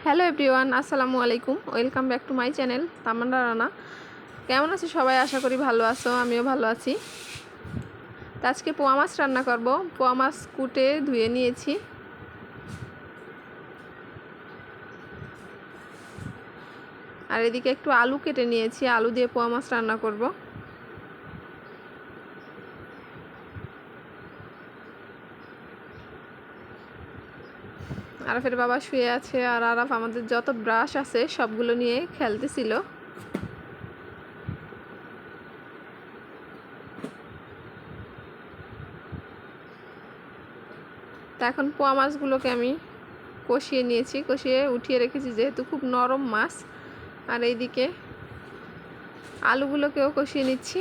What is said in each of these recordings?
Hello everyone, আসসালামু আলাইকুম। Welcome back to my channel Tamanna Rana. কেমন আছো সবাই? আশা করি ভালো আছো, আমিও ভালো আছি। তো আজকে পোয়া মাছ রান্না করব। পোয়া মাছ কুটে ধুয়ে নিয়েছি। আর এদিকে একটু আলু কেটে নিয়েছি, আলু দিয়ে পোয়া মাছ রান্না করব। আরাফের বাবা শুয়ে আছে, আর আরাফ আমাদের যত ব্রাশ আছে সবগুলো নিয়ে খেলতেছিল। তা এখন পোয়া মাছগুলোকে আমি কষিয়ে নিয়েছি, কষিয়ে উঠিয়ে রেখেছি যেহেতু খুব নরম মাছ। আর এইদিকে আলুগুলোকেও কষিয়ে নিচ্ছি।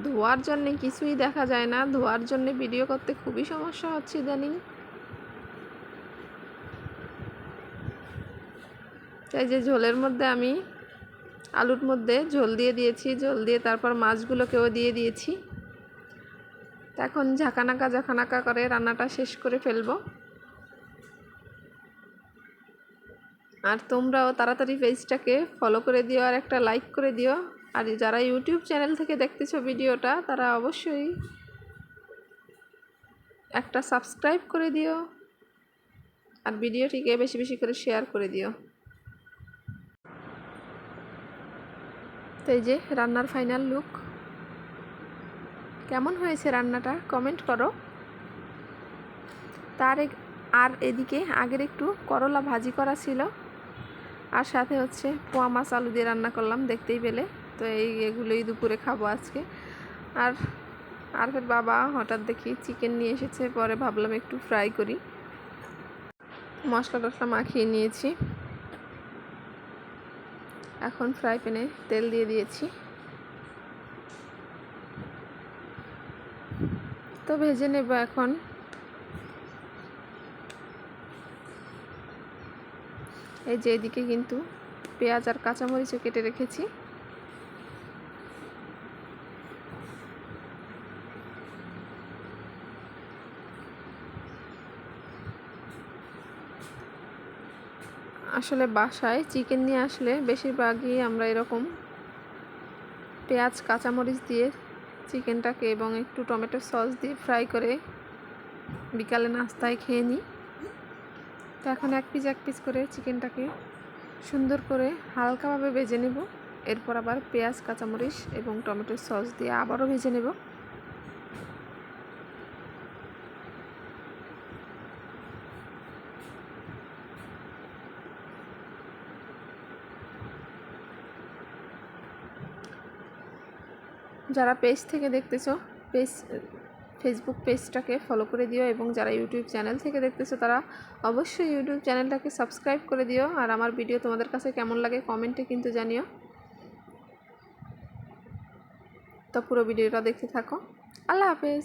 ধোয়ার জন্যে কিছুই দেখা যায় না, ধোয়ার জন্যে ভিডিও করতে খুবই সমস্যা হচ্ছে ইদানিং। তাই যে ঝোলের মধ্যে আমি আলুর মধ্যে ঝোল দিয়ে দিয়েছি, ঝোল দিয়ে তারপর মাছগুলোকেও দিয়ে দিয়েছি। এখন ঝাঁকানাকা করে রান্নাটা শেষ করে ফেলবো। আর তোমরাও তাড়াতাড়ি পেজটাকে ফলো করে দিও আর একটা লাইক করে দিও। আর যারা ইউটিউব চ্যানেল থেকে দেখতেছো ভিডিওটা, তারা অবশ্যই একটা সাবস্ক্রাইব করে দিও আর ভিডিওটিকে বেশি বেশি করে শেয়ার করে দিও। তো এই যে রান্নার ফাইনাল লুক। কেমন হয়েছে রান্নাটা কমেন্ট করো। আর এদিকে আগের একটু করলা ভাজি করা ছিল, আর সাথে হচ্ছে পোয়া মাছ আলু দিয়ে রান্না করলাম, দেখতেই পেলে। তো এগুলোই দুপুরে খাবো আজকে। আর ফের বাবা হঠাৎ দেখি চিকেন নিয়ে এসেছে, পরে ভাবলাম একটু ফ্রাই করি। মশলা টশলা মাখিয়ে নিয়েছি, এখন ফ্রাই প্যানে তেল দিয়ে দিয়েছি। তো ভেজে নেব এখন। এই যে এদিকে কিন্তু পেঁয়াজ আর কাঁচামরিচও কেটে রেখেছি। আসলে বাসায় চিকেন নিয়ে আসলে বেশিরভাগই আমরা এরকম পেঁয়াজ কাঁচামরিচ দিয়ে চিকেনটাকে এবং একটু টমেটো সস দিয়ে ফ্রাই করে বিকালে নাস্তায় খেয়ে নিই। তো এখন এক পিস করে চিকেনটাকে সুন্দর করে হালকাভাবে ভেজে নেব। এরপর আবার পেঁয়াজ কাঁচামরিচ এবং টমেটো সস দিয়ে আবারও ভেজে নেব। যারা পেজ থেকে দেখতেছো, ফেসবুক পেজটাকে ফলো করে দিও, এবং যারা ইউটিউব চ্যানেল থেকে দেখতেছো তারা অবশ্যই ইউটিউব চ্যানেলটাকে সাবস্ক্রাইব করে দিও। আর আমার ভিডিও তোমাদের কাছে কেমন লাগে কমেন্টে কিন্তু জানিও। তো পুরো ভিডিওটা দেখতে থাকো। আল্লাহ হাফেজ।